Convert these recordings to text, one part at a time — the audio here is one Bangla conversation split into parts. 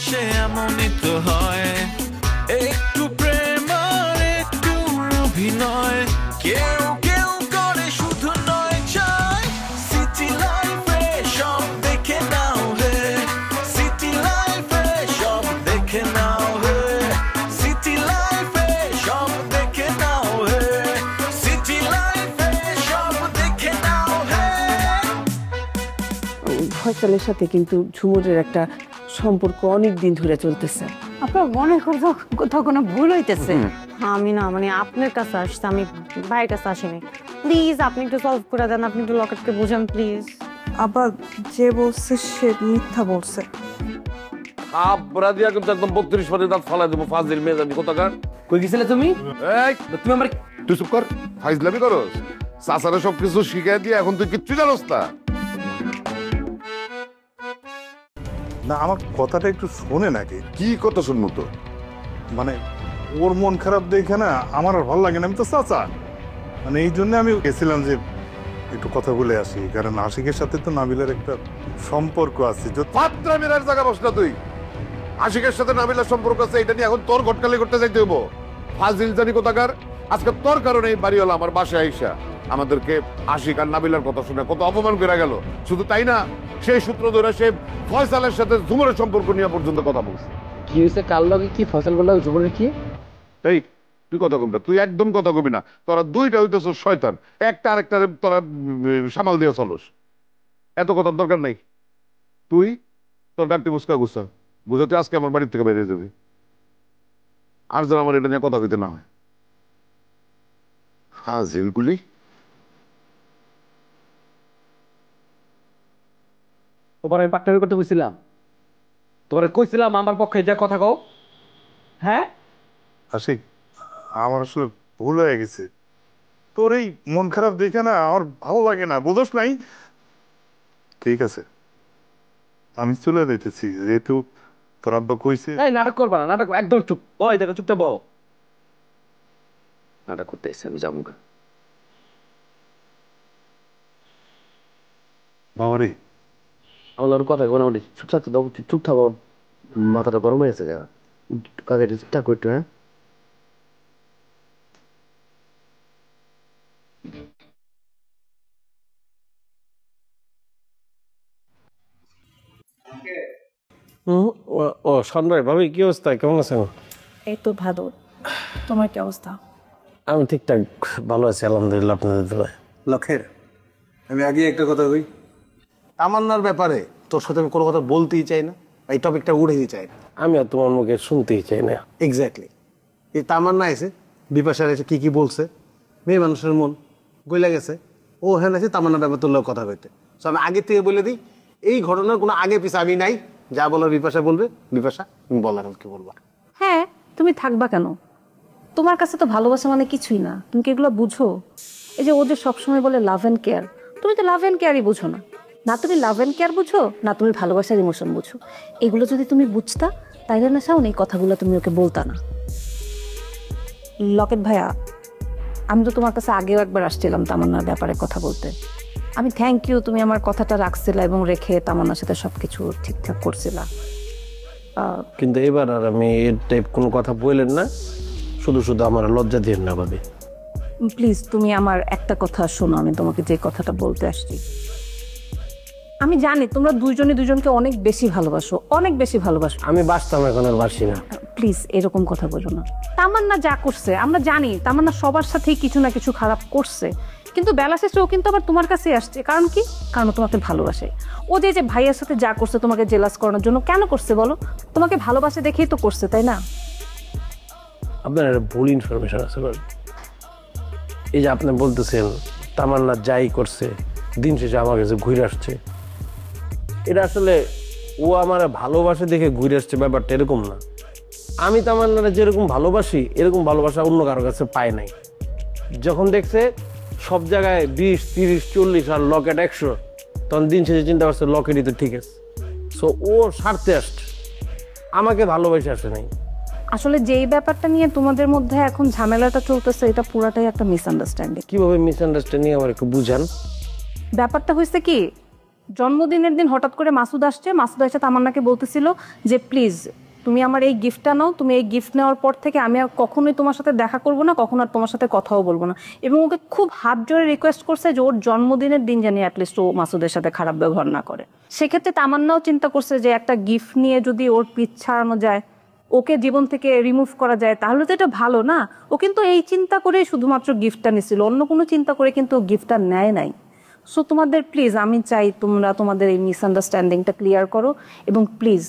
ভালোবাসে এমনই তো হয়, একটু প্রেম আর একটু অভিনয়, কেউ কেউ করে শুধু নয় চায়। সিটি লাইফে সব দেখে নাও হে, সিটি লাইফে সব দেখে নাও হে, সিটি লাইফে সব দেখে নাও হে, সিটি লাইফে সব দেখে নাও হে। ফয়সালের সাথে কিন্তু ঝুমুরের একটা সম্পর্ক অনেক দিন ধরে চলতেছে। আপনার মনে কোথাও কোনো ভুল হইতেছে? আমি না মানে আপনার কাছে আসছি, আমি ভাইয়ের কাছে আসিনি। প্লিজ আপনি একটু সলভ করে দেন, আপনি একটু লকেটকে বুঝান প্লিজ। আবার যে বলছে সে মিথ্যা বলছে। আপরা দিয়া কিন্তু একদম 32 পারে দাঁত ফালাই দেবো। ফাজিল মেয়ে জানি কোথাকার। কই গেছিলে তুমি? এই তুমি আমার তুই চুপ কর, ফাইজলামি করস। চাচারে সবকিছু শিখাই দিয়ে এখন তুই কিচ্ছু জানোস না। না আমার কথাটা একটু শোনে নাকি? কি কথা শুনবো তো? মানে ওর মন খারাপ দেখে না আমার আর ভালো লাগে না। আমি তো চাচা, মানে এই জন্য আমি গেছিলাম যে একটু কথা বলে আসি, কারণ আশিকের সাথে তো নাবিলার একটা সম্পর্ক আছে। পাত্রা মেরার জায়গা বস না তুই। আশিকের সাথে নাবিলার সম্পর্ক আছে, এটা নিয়ে এখন তোর ঘটকালি করতে যাইতে হইব। ফাজিল জানি কোথাকার। আজকে তোর কারণে এই বাড়িওয়ালা আমার বাসায় আইসা আমাদেরকে আশিক আর নাবিলার কথা শুনে কত অপমান করে গেল। শুধু তাই না, সেই সূত্র ধরে সে ফয়সালের সাথে ঝুমুরের সম্পর্ক নিয়ে পর্যন্ত কথা বলছে। কি হয়েছে? কাল লগে কি ফসল গুলো ঝুমুরের কি? এই তুই কথা কবি না, তুই একদম কথা কবি না। তোরা দুইটা হইতেছ শয়তান, একটা আরেকটা তোরা সামাল দিয়ে চলস। এত কথার দরকার নাই। তুই তোর ডাক্তি মুস্কা গুছা বুঝাতে আজকে আমার বাড়ির থেকে বেরিয়ে যাবি। আর যেন আমার এটা নিয়ে কথা কইতে না হয়। হ্যাঁ জিলগুলি তোমার আমি পার্টনারি করতে বলছিলাম, তোমার কইছিলাম আমার পক্ষে যা কথা কও। হ্যাঁ আশিক আমার আসলে ভুল হয়ে গেছে। তোর এই মন খারাপ দেখে না আমার ভালো লাগে না, বুঝোস নাই? ঠিক আছে আমি চলে যেতেছি, যেহেতু তোর আব্বা কইছে। এই নাটক করবা না, নাটক একদম চুপ। ওই দেখো চুপটা বও। নাটক করতে এসে আমি যাবো। বাবারে আমার কথা কোনো চুপ থাকতে দাও, চুপ থাকো। মাথাটা গরম হয়ে গেছে। কাকে ঠিকঠাক করতো? হ্যাঁ ও সন্ধ্যায় ভাবি কি অবস্থা, কেমন আছেন? এই তো ভালো, তোমার কি অবস্থা? আমি ঠিকঠাক ভালো আছি আলহামদুলিল্লাহ, আপনাদের দোয়ায়। লক্ষের আমি আগে একটা কথা কই, তামান্নার ব্যাপারে তোর সাথে আমি কোনো কথা বলতেই চাই না, এই টপিকটা উড়েই চাই না। আমি আর তোমার মুখে শুনতেই চাই না। এক্স্যাক্টলি। এই তামান্না এসে বিপাশার এসে কি বলছে, মেয়ে মানুষের মন গইলা গেছে। ও হ্যাঁ আছে তামান্নার ব্যাপার তোর লোক কথা কইতে। সো আমি আগে থেকে বলে দিই, এই ঘটনার কোনো আগে পিছে আমি নাই। যা বলার বিপাশা বলবে, বিপাশা তুমি বলার কি বলবা। হ্যাঁ তুমি থাকবা কেন? তোমার কাছে তো ভালোবাসা মানে কিছুই না, তুমি কি এগুলো বুঝো? এই যে ও যে সবসময় বলে লাভ অ্যান্ড কেয়ার, তুমি তো লাভ অ্যান্ড কেয়ারই বুঝো না। না তুমি লাভ অ্যান্ড কেয়ার বুঝো, না তুমি ভালোবাসার ইমোশন বুঝো। এগুলো যদি তুমি বুঝতা তাইলে না শাওন এই কথাগুলো তুমি ওকে বলতা না। লকেট ভাইয়া, আমি তো তোমার কাছে আগেও একবার আসছিলাম তামান্নার ব্যাপারে কথা বলতে। আমি থ্যাংক ইউ, তুমি আমার কথাটা রাখছিলা এবং রেখে তামান্নার সাথে সবকিছু ঠিকঠাক করছিলা। কিন্তু এবার আর আমি এর টাইপ কোনো কথা বললেন না, শুধু শুধু আমার লজ্জা দিয়ে না ভাবি। প্লিজ তুমি আমার একটা কথা শোনো, আমি তোমাকে যে কথাটা বলতে আসছি। আমি জানি তোমরা দুইজনে দুজনকে অনেক বেশি ভালোবাসো, অনেক বেশি ভালোবাসো। আমি বাসতাম, এখন আর বাসি না। প্লিজ এরকম কথা বলো না। তামান্না যা করছে আমরা জানি, তামান্না সবার সাথেই কিছু না কিছু খারাপ করছে, কিন্তু বেলা শেষে ও কিন্তু আবার তোমার কাছে আসছে। কারণ কি? কারণ তোমাকে ভালোবাসে। ও যে যে ভাইয়ের সাথে যা করছে তোমাকে জেলাস করানোর জন্য কেন করছে বলো? তোমাকে ভালোবাসে দেখেই তো করছে, তাই না? আপনার একটা ভুল ইনফরমেশন আছে। এই যে আপনি বলতেছেন তামান্না যাই করছে দিন শেষে আমার কাছে ঘুরে আসছে, এটা আসলে ও আমার ভালোবাসে দেখে ঘুরে আসছে, ব্যাপারটা এরকম না। আমি তামান্নারা যেরকম ভালোবাসি এরকম ভালোবাসা অন্য কারোর কাছে পাই নাই। যখন দেখছে সব জায়গায় 20, 30, 40 আর লকেট 100, তখন দিন শেষে চিন্তা করছে লকেটই তো ঠিক আছে। সো ও স্বার্থে আসছে, আমাকে ভালোবাসে আসে নাই। আসলে যেই ব্যাপারটা নিয়ে তোমাদের মধ্যে এখন ঝামেলাটা চলতেছে, এটা পুরাটাই একটা মিসআন্ডারস্ট্যান্ডিং। কিভাবে মিসআন্ডারস্ট্যান্ডিং আমার একটু বুঝান। ব্যাপারটা হয়েছে কি, জন্মদিনের দিন হঠাৎ করে মাসুদ আসছে, মাসুদ এসে তামান্নাকে বলতেছিল যে প্লিজ তুমি আমার এই গিফটটা নাও, তুমি এই গিফট নেওয়ার পর থেকে আমি আর কখনোই তোমার সাথে দেখা করবো না, কখনো আর তোমার সাথে কথাও বলবো না। এবং ওকে খুব হাত জোরে রিকোয়েস্ট করছে যে ওর জন্মদিনের দিন জানি অ্যাটলিস্ট ও মাসুদের সাথে খারাপ ব্যবহার না করে। সেক্ষেত্রে তামান্নাও চিন্তা করছে যে একটা গিফট নিয়ে যদি ওর পিছ ছাড়ানো যায়, ওকে জীবন থেকে রিমুভ করা যায়, তাহলে তো এটা ভালো না। ও কিন্তু এই চিন্তা করেই শুধুমাত্র গিফটটা নিছিল, অন্য কোনো চিন্তা করে কিন্তু ও গিফটটা নেয় নাই। সো তোমাদের প্লিজ আমি চাই তোমরা তোমাদের এই মিসআন্ডারস্ট্যান্ডিংটা ক্লিয়ার করো, এবং প্লিজ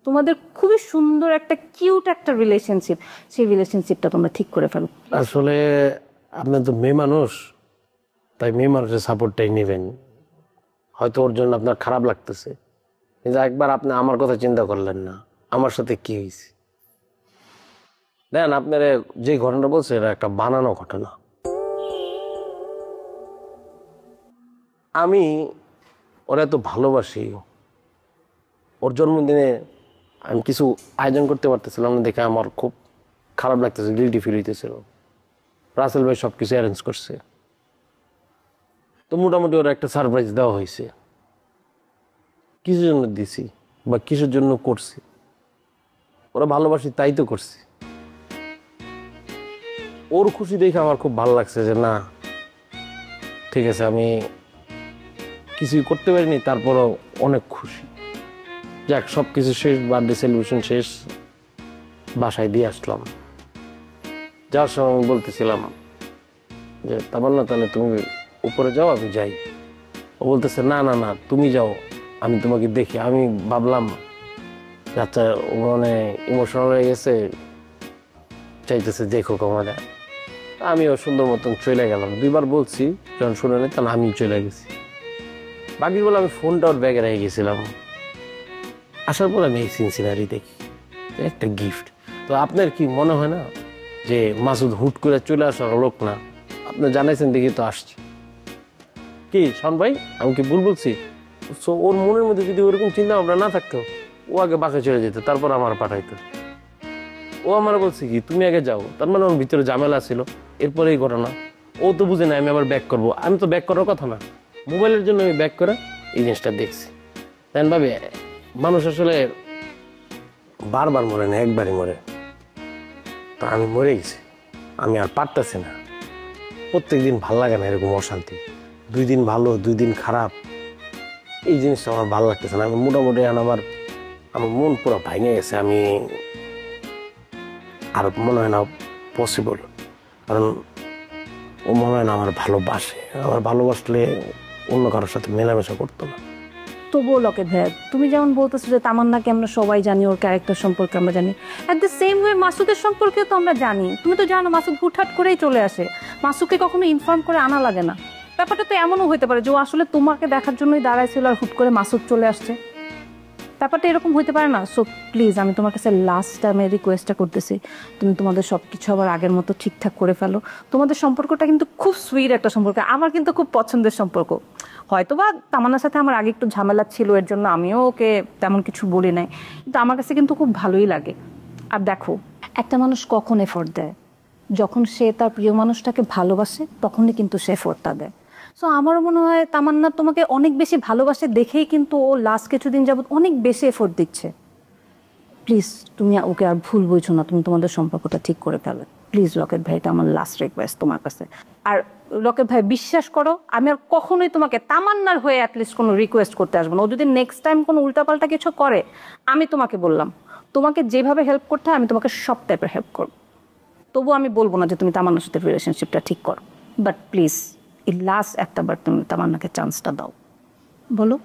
তোমাদের খুবই সুন্দর একটা কিউট একটা রিলেশনশিপ, সেই রিলেশনশিপটা তোমরা ঠিক করে ফেলো। আসলে আপনার তো মেয়ে মানুষ, তাই মেয়ে মানুষের সাপোর্টটাই নেবেন। হয়তো ওর জন্য আপনার খারাপ লাগতেছে, কিন্তু একবার আপনি আমার কথা চিন্তা করলেন না, আমার সাথে কি হয়েছে। দেখেন আপনার যে ঘটনা বলছে এটা একটা বানানো ঘটনা। আমি ওরা এত ভালোবাসি, ওর জন্মদিনে আমি কিছু আয়োজন করতে পারতেছিলাম না দেখে আমার খুব খারাপ লাগতেছে, গিল্টি ফিল হইতেছিল। রাসেল ভাই সব কিছু অ্যারেঞ্জ করছে, তো মোটামুটি ওরা একটা সারপ্রাইজ দেওয়া হয়েছে। কিসের জন্য দিছি বা কিসের জন্য করছি, ওরা ভালোবাসি তাই তো করছি। ওর খুশি দেখে আমার খুব ভালো লাগছে যে না ঠিক আছে, আমি কিছুই করতে পারিনি, তারপরও অনেক খুশি। যাক, সব কিছু শেষ, বার্থডে সেলিব্রেশন শেষ, বাসায় দিয়ে আসলাম। যাওয়ার সময় আমি বলতেছিলাম যে তামান্না তাহলে তুমি উপরে যাও, আমি যাই। ও বলতেছে না না না তুমি যাও, আমি তোমাকে দেখি। আমি ভাবলাম আচ্ছা ও মানে ইমোশনাল হয়ে গেছে, চাইতেছে দেখো আমাদের। আমিও সুন্দর মতন চলে গেলাম। 2বার বলছি, যখন শুনে নেই তখন আমি চলে গেছি। বাকির বলে আমি ফোনটা ওর ব্যাগে রেখে গেছিলাম। আসার পর আমি এই সিনসিনারি দেখি একটা গিফট। তো আপনার কি মনে হয় না যে মাসুদ হুট করে চলে আসার লোক না? আপনি জানাইছেন দেখি তো আসছে। কি শোন ভাই, আমি কি ভুল বলছি? সো ওর মনের মধ্যে যদি ওরকম চিন্তা ভাবনা না থাকতো, ও আগে বাসায় চলে যেত, তারপর আমার পাঠাইতো। ও আমার বলছে কি তুমি আগে যাও, তার মানে ওর ভিতরে ঝামেলা ছিল, এরপরে এই ঘটনা। ও তো বুঝে না আমি আবার ব্যাক করবো। আমি তো ব্যাক করার কথা না, মোবাইলের জন্য আমি ব্যাক করে এই জিনিসটা দেখছি। তাই ভাবে মানুষ আসলে বারবার মরে না, একবারই মরে। তা আমি মরে গেছি, আমি আর পারতেছি না। প্রত্যেক দিন ভাল লাগে না এরকম অশান্তি, 2 দিন ভালো 2 দিন খারাপ, এই জিনিসটা আমার ভালো লাগতেছে না। আমি মোটামুটি আমার মন পুরো ভেঙে গেছে। আমি আর মনে হয় না পসিবল, কারণ ও মনে হয় না আমার ভালোবাসে। আমার ভালোবাসলে অন্য কারোর সাথে মেলামেশা করতো না। তবুও লকেট ভাইয়া, তুমি যেমন বলতেছো যে তামান্নাকে আমরা সবাই জানি, ওর ক্যারেক্টার সম্পর্কে আমরা জানি, অ্যাট দ্য সেম ওয়ে মাসুদের সম্পর্কেও তো আমরা জানি। তুমি তো জানো মাসুদ হুটহাট করেই চলে আসে, মাসুদকে কখনো ইনফর্ম করে আনা লাগে না। ব্যাপারটা তো এমনও হতে পারে যে ও আসলে তোমাকে দেখার জন্যই দাঁড়াইছিল আর হুট করে মাসুদ চলে আসছে। ব্যাপারটা এরকম হইতে পারে না। সো প্লিজ আমি তোমার কাছে লাস্ট টাইমে রিকোয়েস্টটা করতেছি, তুমি তোমাদের সব কিছু আবার আগের মতো ঠিকঠাক করে ফেলো। তোমাদের সম্পর্কটা কিন্তু খুব সুইট একটা সম্পর্ক, আমার কিন্তু খুব পছন্দের সম্পর্ক। হয়তো বা তামান্নার সাথে আমার আগে একটু ঝামেলা ছিল, এর জন্য আমিও ওকে তেমন কিছু বলি নাই, কিন্তু আমার কাছে কিন্তু খুব ভালোই লাগে। আর দেখো, একটা মানুষ কখন এফোর্ট দেয়? যখন সে তার প্রিয় মানুষটাকে ভালোবাসে, তখনই কিন্তু সে এফোর্টটা দেয়। সো আমারও মনে হয় তামান্না তোমাকে অনেক বেশি ভালোবাসে দেখেই কিন্তু ও লাস্ট কিছুদিন যাবত অনেক বেশি এফোর্ট দিচ্ছে। প্লিজ তুমি ওকে আর ভুল বুঝছো না, তুমি তোমাদের সম্পর্কটা ঠিক করে ফেলো প্লিজ লকেট ভাই, এটা আমার লাস্ট রিকোয়েস্ট তোমার কাছে। আর লকেট ভাই বিশ্বাস করো, আমি আর কখনোই তোমাকে তামান্নার হয়ে অ্যাটলিস্ট কোনো রিকোয়েস্ট করতে আসবো না। ও যদি নেক্সট টাইম কোনো উল্টাপাল্টা কিছু করে, আমি তোমাকে বললাম, তোমাকে যেভাবে হেল্প করতে হয় আমি তোমাকে সব টাইপের হেল্প করবো। তবু আমি বলবো না যে তুমি তামান্নার সাথে রিলেশনশিপটা ঠিক করো, বাট প্লিজ এই লাস্ট একটাবার তুমি তামান্নাকে চান্সটা দাও। বলো।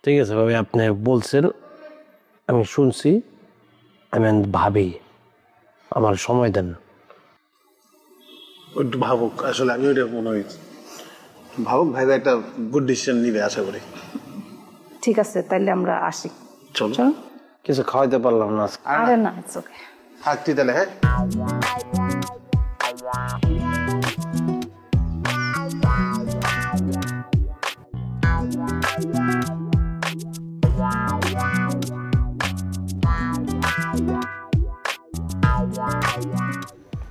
ঠিক আছে ভাবি, আপনি বলছেন, আমি শুনছি, আমি ভাবি, আমার সময় দেন। একটু ভাবুক, আসলে আমি ওইটা মনে হয়েছে ভাবুক। ভাই একটা গুড ডিসিশন নিবে আশা করি। ঠিক আছে, তাইলে আমরা আসি। চলো। কিছু খাওয়াইতে পারলাম না। আরে না, ইটস ওকে। থাকছি তাহলে। হ্যাঁ,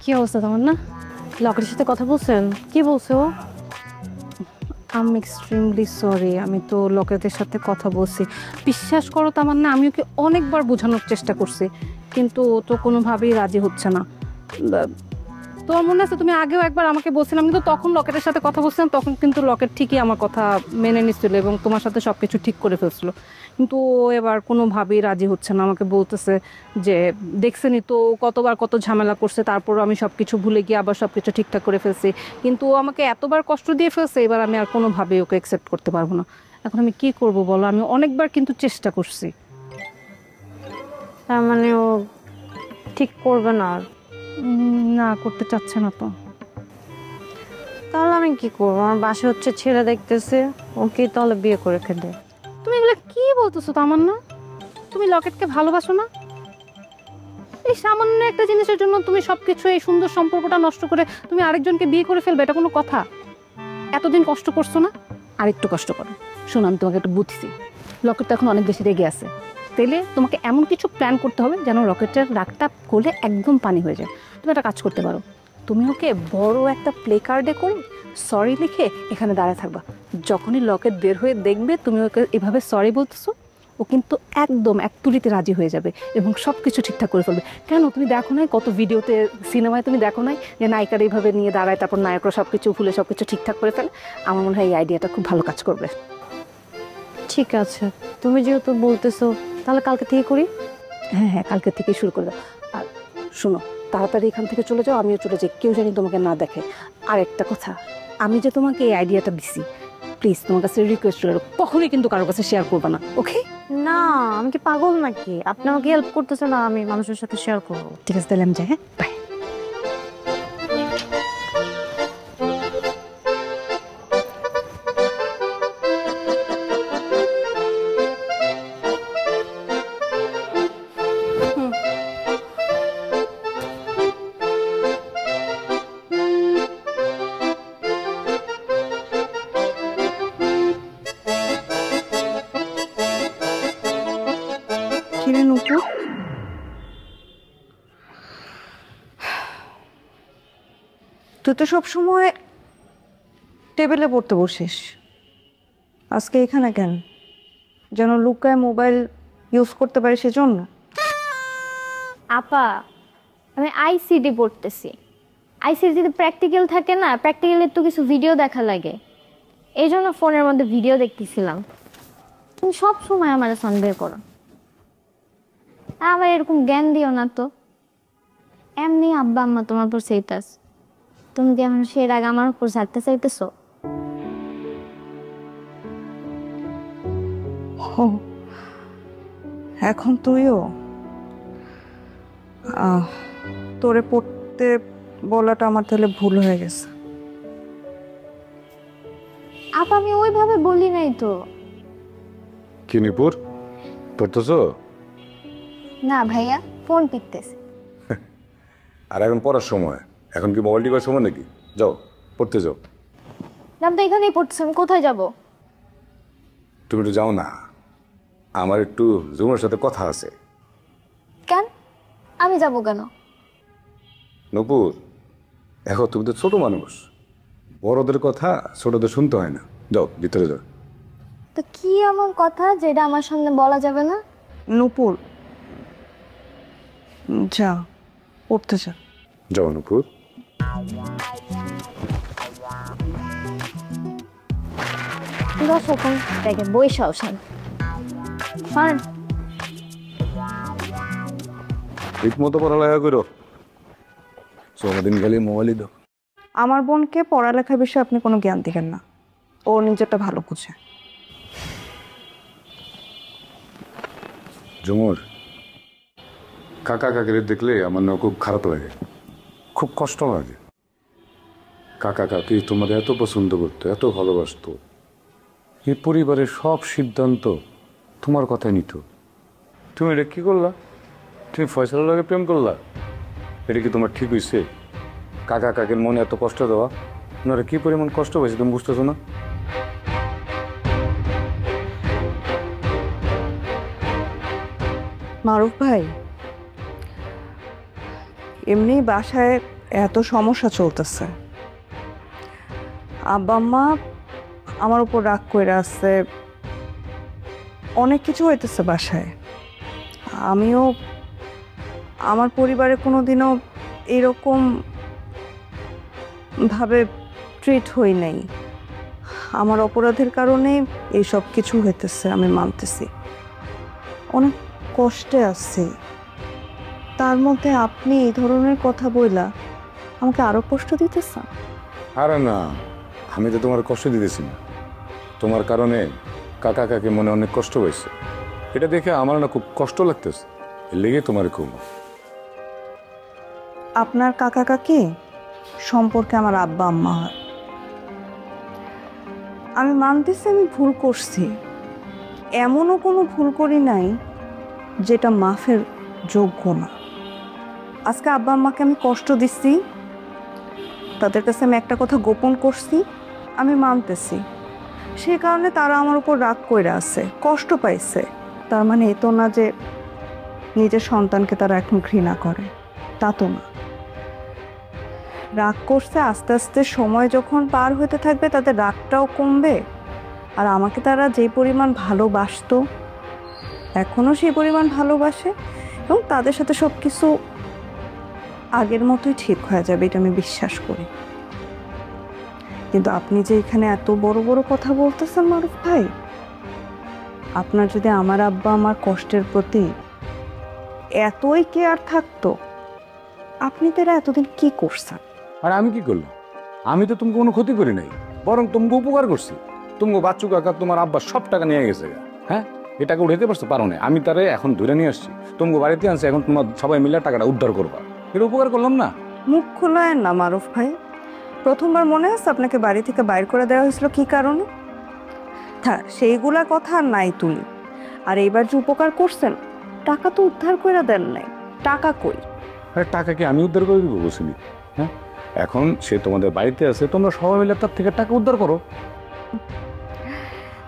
কি অবস্থা তোমার? না লকেটের সাথে কথা বলছেন? কি বলছে ও? I am extremely sorry. আমি তো লকেটের সাথে কথা বলছি, বিশ্বাস করো তামান্না, আমি ওকে অনেকবার বোঝানোর চেষ্টা করছি, কিন্তু ও তো কোনোভাবেই রাজি হচ্ছে না। তোমার মনে আছে তুমি আগেও একবার আমাকে বলছিলাম, কিন্তু তখন লকেটের সাথে কথা বলছিলাম, তখন কিন্তু লকেট ঠিকই আমার কথা মেনে নিচ্ছিল এবং তোমার সাথে সব কিছু ঠিক করে ফেলছিল, কিন্তু ও এবার কোনোভাবেই রাজি হচ্ছে না। আমাকে বলতেছে যে দেখছেনি তো কতবার কত ঝামেলা করছে, তারপরও আমি সব কিছু ভুলে গিয়ে আবার সব কিছু ঠিকঠাক করে ফেলছি, কিন্তু ও আমাকে এতবার কষ্ট দিয়ে ফেলছে, এবার আমি আর কোনোভাবেই ওকে অ্যাকসেপ্ট করতে পারবো না। এখন আমি কি করব বলো? আমি অনেকবার কিন্তু চেষ্টা করছি। তার মানে ও ঠিক করবে না আর? না, করতে চাচ্ছে না তো। তাহলে আমি কি করবো? আমার বাসা হচ্ছে ছেলে দেখতেছে, ওকে তাহলে বিয়ে করে খেতে। তুমি এগুলো কি বলতেছো তামান্না? তুমি লকেটকে ভালোবাসো না? এই সামান্য একটা জিনিসের জন্য তুমি সবকিছু, এই সুন্দর সম্পর্কটা নষ্ট করে তুমি আরেকজনকে বিয়ে করে ফেলবে? এটা কোনো কথা? এতদিন কষ্ট করছো না, আরেকটু কষ্ট করো। শোনো, আমি তোমাকে একটু বুঝছি, লকেট তো এখন অনেক বেশি রেগে আছে, তাইলে তোমাকে এমন কিছু প্ল্যান করতে হবে যেন রকেটের রাগটা করলে একদম পানি হয়ে যায়। তুমি একটা কাজ করতে পারো, তুমি ওকে বড় একটা প্লে কার্ডে করে সরি লিখে এখানে দাঁড়ায় থাকবা। যখনই লকেট বের হয়ে দেখবে তুমি ওকে এভাবে সরি বলতেছো, ও কিন্তু একদম এক তুলিতে রাজি হয়ে যাবে এবং সব কিছু ঠিকঠাক করে ফেলবে। কেন তুমি দেখো নাই কত ভিডিওতে, সিনেমায় তুমি দেখো নাই যে নায়িকার এইভাবে নিয়ে দাঁড়ায়, তারপর নায়করা সব কিছু ভুলে সব কিছু ঠিকঠাক করে ফেলে? আমার মনে হয় এই আইডিয়াটা খুব ভালো কাজ করবে। ঠিক আছে, তুমি যেহেতু বলতেছো তাহলে কালকে থেকে করি। হ্যাঁ হ্যাঁ, কালকে থেকেই শুরু করে দাও। আর শোনো, তাড়াতাড়ি এখান থেকে চলে যাও, আমিও চলে যাই, কেউ জানি তোমাকে না দেখে। আর একটা কথা, আমি যে তোমাকে এই আইডিয়াটা দিছি, প্লিজ তোমার কাছে রিকোয়েস্ট করো, কখনোই কিন্তু কারোর কাছে শেয়ার করবে না, ওকে? না, আমি কি পাগল নাকি? আপনি আমাকে হেল্প করতেছেন না, আমি মানুষের সাথে শেয়ার করবো। ঠিক আছে, তাহলে আমি যাই। হ্যাঁ, বাই। কিরে নুপুর, তুই তো সবসময় টেবিলে পড়তে বসিস, আজকে এখানে কেন? যেন লুকায় মোবাইল ইউজ করতে পারি সেজন্য? আপা, আমি আইসিডি পড়তেছি। আইসিডিতে প্র্যাকটিক্যাল থাকে না, প্র্যাকটিক্যালের তো কিছু ভিডিও দেখা লাগে, এই জন্য ফোনের মধ্যে ভিডিও দেখতেছিলাম। তুমি সব সময় আমার সন্দেহ করো, আমার এরকম জ্ঞান দিও না তো। এমনি আব্বা আম্মা তোমার উপর সেইটাস, তুমি কি এখন সে রাগ আমার উপর ছাড়তে চাইতেছো? এখন তুইও তোরে পড়তে বলাটা আমার তাহলে ভুল হয়ে গেছে। আপা, আমি ওইভাবে বলি নাই তো। কি নিপুর, পড়তেছো? না ভাইয়া, ফোন টিপতেছি। আর এখন পড়ার সময়, এখন কি মোবাইল টিপার সময় নাকি? যাও পড়তে যাও। নাম তো এখানেই পড়তেছি, আমি কোথায় যাব? তুমি একটু যাও না, আমার একটু জুমার সাথে কথা আছে। কেন? আমি যাব কেন? নপুর, এখন তুমি তো ছোট মানুষ, বড়দের কথা ছোটদের শুনতে হয় না। যাও ভিতরে যাও। তো কি এমন কথা যেটা আমার সামনে বলা যাবে না? নূপুর, যা পড়তে যা। যাও নূপুর। দর্শক দেখে বৈশাও শান ঠিক মতো পড়ালেখা করো, দিন খালি মোবাইলই দাও। আমার বোনকে পড়ালেখার বিষয়ে আপনি কোনো জ্ঞান দিবেন না, ও নিজেরটা ভালো বুঝে। ঝুমুর, কাকা কাকিরে দেখলে আমার না খুব খারাপ লাগে, খুব কষ্ট লাগে। কাকা কাকি তোমার এত পছন্দ করতো, এত ভালোবাসতো, এই পরিবারের সব সিদ্ধান্ত তোমার কথাই নিত। তুমি এটা কি করলা? তুমি ফয়সালার লগে প্রেম করলা? এটা কি তোমার ঠিক হয়েছে? কাকা কাকির মনে এত কষ্ট দেওয়া, ওনারা কি পরিমাণ কষ্ট হয়েছে তুমি বুঝতেছো না? মারুফ ভাই, এমনি বাসায় এত সমস্যা চলতেছে, আব্বা আম্মা আমার উপর রাগ করে আসছে, অনেক কিছু হইতেছে বাসায়। আমিও আমার পরিবারে কোনোদিনও এরকম ভাবে ট্রিট হই নাই। আমার অপরাধের কারণে এই সব কিছু হইতেছে, আমি মানতেছি। অনেক কষ্টে আছি, তার মধ্যে আপনি এই ধরনের কথা বইলা আমাকে আরো কষ্ট দিতেছেন। আরে না, আমি তো তোমার কষ্ট দিতেছি না। তোমার কারণে কাকা কাকি মনে অনেক কষ্ট হয়েছে, এটা দেখে আমার না খুব কষ্ট লাগতেছে, এর লেগে তোমার খুব। আপনার কাকা কাকি সম্পর্কে আমার আব্বা আম্মা হয়। আমি মানতেছি আমি ভুল করছি, এমনও কোনো ভুল করি নাই যেটা মাফের যোগ্য না। আজকে আব্বা আম্মাকে আমি কষ্ট দিচ্ছি, তাদের কাছে আমি একটা কথা গোপন করছি, আমি মানতেছি। সে কারণে তারা আমার উপর রাগ করে আছে, কষ্ট পাইছে। তার মানে এ তো না যে নিজের সন্তানকে তারা এখন ঘৃণা করে, তা তো না। রাগ করছে, আস্তে আস্তে সময় যখন পার হতে থাকবে তাদের রাগটাও কমবে। আর আমাকে তারা যে পরিমাণ ভালোবাসতো, এখনও সেই পরিমাণ ভালোবাসে, এবং তাদের সাথে সব কিছু আগের মতোই ঠিক হয়ে যাবে, এটা আমি বিশ্বাস করি। কিন্তু আপনি যে এখানে এত বড় বড় কথা বলতেছেন মারুফ ভাই, আপনার যদি আমার আব্বা আমার কষ্টের প্রতি এতই কেয়ার থাকতো, আপনি তারা এতদিন কি করছেন? আর আমি কি করলাম? আমি তো তোমাকে কোনো ক্ষতি করি নাই, বরং তোমাকে উপকার করছি। তোমাকে বাচ্চু কাকা তোমার আব্বা সব টাকা নিয়ে গেছে, হ্যাঁ, এ টাকা উঠাইতে পারছো? পারো না। আমি তারে এখন ধরে নিয়ে আসছি, তোমাকে বাড়িতে আনছি, এখন তোমার সবাই মিলে টাকাটা উদ্ধার করবা। এটা উপকার করলাম না? মুখ খোলায় না মারুফ ভাই। প্রথমবার মনে আছে আপনাকে বাড়ি থেকে বাইর করে দেওয়া হয়েছিল কি কারণে? হ্যাঁ, সেইগুলা কথা আর নাই তুলি। আর এইবার যে উপকার করছেন, টাকা তো উদ্ধার করে দেন নাই, টাকা কই? আরে টাকা কি আমি উদ্ধার করে দিব বলছিনি? হ্যাঁ, এখন সে তোমাদের বাড়িতে আছে, তোমরা সবাই মিলে তার থেকে টাকা উদ্ধার করো।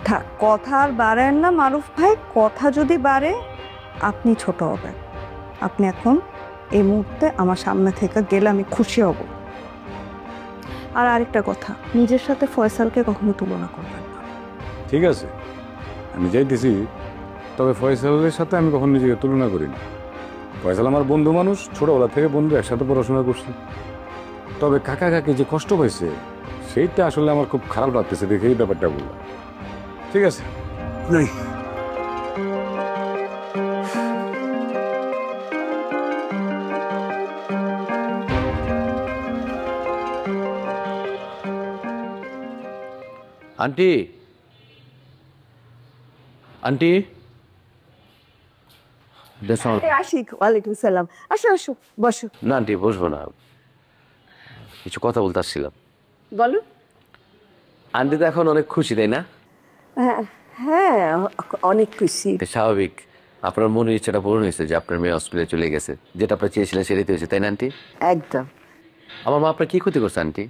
থাক, কথা আর বাড়েন না মারুফ ভাই। কথা যদি বাড়ে আপনি ছোট হবেন। আপনি এখন এই মুহূর্তে আমার সামনে থেকে গেলে আমি খুশি হব। আর আরেকটা কথা, নিজের সাথে ফয়সালকে কখনো তুলনা করবেন না। ঠিক আছে, আমি যাইতেছি, তবে ফয়সালের সাথে আমি কখনো নিজেকে তুলনা করি না। ফয়সাল আমার বন্ধু মানুষ, ছোটবেলা থেকে বন্ধু, একসাথে পড়াশোনা করছি। তবে কাকা কাকি যে কষ্ট পাইছে, সেইটা আসলে আমার খুব খারাপ লাগতেছে দেখে এই ব্যাপারটা বললাম। ঠিক আছে, আন্টি, আন্টি, আশিক, ওয়ালাইকুম সালাম। আসো আসো, বসো। না আন্টি, বসবো না, কিছু কথা বলতে আসছিলাম। বলো। আন্টি তো এখন অনেক খুশি, তাই না? হ্যাঁ, অনেক খুশি। স্বাভাবিক, আপনার মনের ইচ্ছাটা পূরণ হয়েছে যে আপনার মেয়ে অস্ট্রেলিয়া চলে গেছে, যেটা আপনার চেয়েছিলেন সেটাই হয়েছে, তাই না আন্টি? একদম। আমার মা আপনার কি ক্ষতি করছে আন্টি?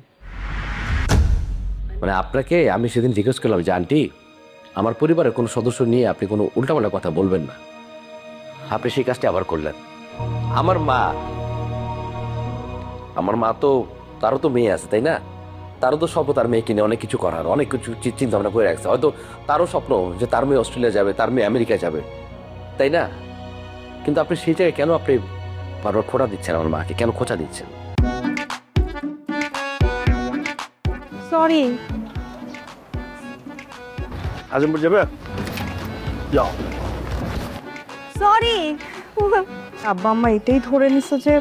মানে আপনাকে আমি সেদিন জিজ্ঞেস করলাম যে আন্টি, আমার পরিবারের কোনো সদস্য নিয়ে আপনি কোনো উল্টাপাল্টা কথা বলবেন না, আপনি সেই কাজটি আবার করলেন। আমার মা তো, তারও তো মেয়ে আছে, তাই না? তারও তো স্বপ্ন তার মেয়েকে নিয়ে অনেক কিছু করার, অনেক কিছু চিন্তা ভাবনা করে রাখছে। হয়তো তারও স্বপ্ন যে তার মেয়ে অস্ট্রেলিয়া যাবে, তার মেয়ে আমেরিকা যাবে, তাই না? কিন্তু আপনি সেই জায়গায় কেন আপনি বারবার খোঁটা দিচ্ছেন আমার মাকে, কেন খোঁচা দিচ্ছেন? সরি। আজমপুর যাবে? যাও। সরি। আব্বা আম্মা এটাই ধরে নিছো যে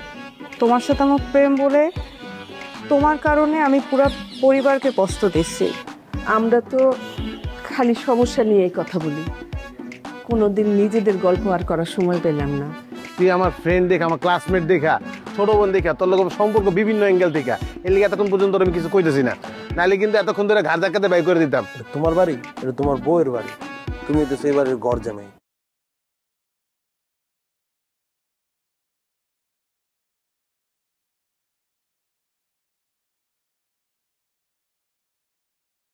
তোমার সাথে আমার প্রেম বলে তোমার কারণে আমি পুরো পরিবারকে কষ্ট দিচ্ছি। আমরা তো খালি সমস্যা নিয়ে কথা বলি, কোনোদিন নিজেদের গল্প আর করার সময় পেলাম না। তুই আমার ফ্রেন্ড দেখা, আমার ক্লাসমেট দেখা, ছোট বোন দেখা, তোর লোক সম্পর্ক বিভিন্ন অ্যাঙ্গেল দেখা, এর লিগে এতক্ষণ পর্যন্ত আমি কিছু কইতেছি না, নাহলে কিন্তু এতক্ষণ ধরে ঘাট ধাক্কাতে বাই করে দিতাম। তোমার বাড়ি, এটা তোমার বউয়ের বাড়ি, তুমি তো সেই বাড়ির ঘর জামাই।